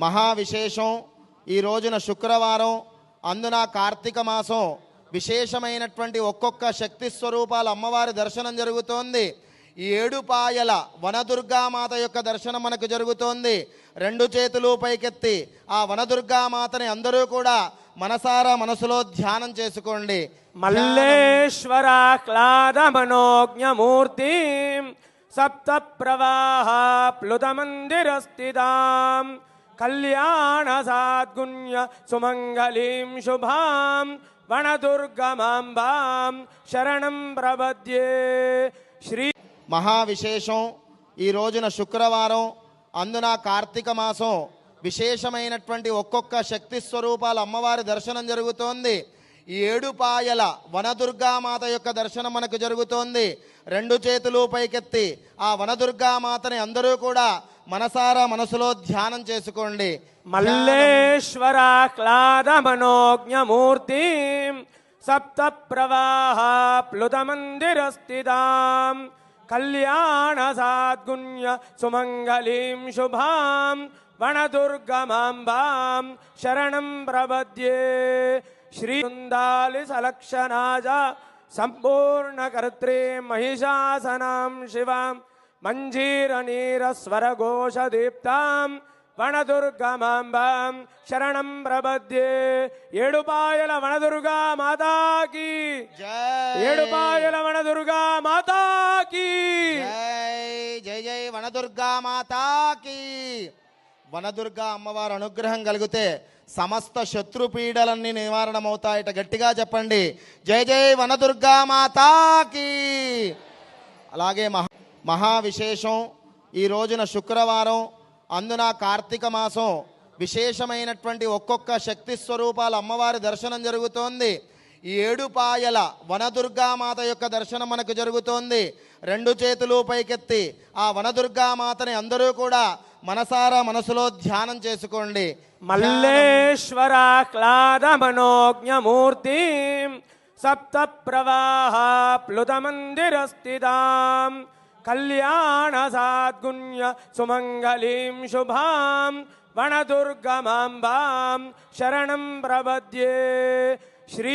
మహా విశేషం ఈ రోజున శుక్రవారం అందున కార్తీక మాసం విశేషమైనటువంటి ఒక్కొక్క శక్తి స్వరూపాల అమ్మవారి దర్శనం జరుగుతోంది. ఈ ఏడుపాయల వనదుర్గామాత యొక్క దర్శనం మనకు జరుగుతోంది. రెండు చేతులు పైకెత్తి ఆ వనదుర్గామాతని అందరూ కూడా మనసారా మనసులో ధ్యానం చేసుకోండి. మల్లేశ్వరాహ్లాద మనోజ్ఞమూర్తి సప్త ప్రవాహ ప్లుత మందిరస్థితాం కళ్యాణ సాద్గుణ్య సుమంగళీం శుభాం వనదుర్గమాంబాం శరణం ప్రపద్యే. శ్రీ మహా విశేషం ఈ రోజున శుక్రవారం అందున కార్తీక మాసం విశేషమైనటువంటి ఒక్కొక్క శక్తి స్వరూపాల అమ్మవారి దర్శనం జరుగుతోంది. ఈ ఏడుపాయల వనదుర్గామాత యొక్క దర్శనం మనకు జరుగుతోంది. రెండు చేతులు పైకెత్తి ఆ వనదుర్గామాతని అందరూ కూడా మనసారా మనసులో ధ్యానం చేసుకోండి. మల్లేశ్వరాహ్లాద మనోజ్ఞమూర్తి సప్త ప్రవాహ ప్లుత మందిరస్థితాం కళ్యాణ సాద్గుణ్య సుమంగళీం శుభాం వనదుర్గమాంబాం శరణం ప్రపద్యే. శ్రీ సుందాలి సలక్షణాజ సంపూర్ణకర్త్రీ మహిషాసనాం శివాం మంజీరనీరస్వరఘోషదీప్తాం వనదుర్గమాంబాం శరణం ప్రపద్యే. ఏడుపాయల వనదుర్గా మాతాకి ఏడుపాయల వనదుర్గా మాతాకి జై జై వనదుర్గా మాతాకి. వనదుర్గా అమ్మవారి అనుగ్రహం కలిగితే సమస్త శత్రుపీడలన్నీ నివారణమవుతాయట. గట్టిగా చెప్పండి, జై జై వనదుర్గా మాతాకి. అలాగే మహా విశేషం ఈ రోజున శుక్రవారం అందున కార్తీక మాసం విశేషమైనటువంటి ఒక్కొక్క శక్తి స్వరూపాల అమ్మవారి దర్శనం జరుగుతోంది. ఈ ఏడుపాయల వనదుర్గామాత యొక్క దర్శనం మనకు జరుగుతోంది. రెండు చేతులు పైకెత్తి ఆ వనదుర్గామాతని అందరూ కూడా మనసారా మనసులో ధ్యానం చేసుకోండి. మల్లేశ్వరాహ్లాద మనోజ్ఞమూర్తి సప్త ప్రవాహ ప్లుత మందిరస్థితాం కళ్యాణ సాద్గుణ్య సుమంగళీం శుభాం వనదుర్గమాంబాం శరణం ప్రపద్యే. శ్రీ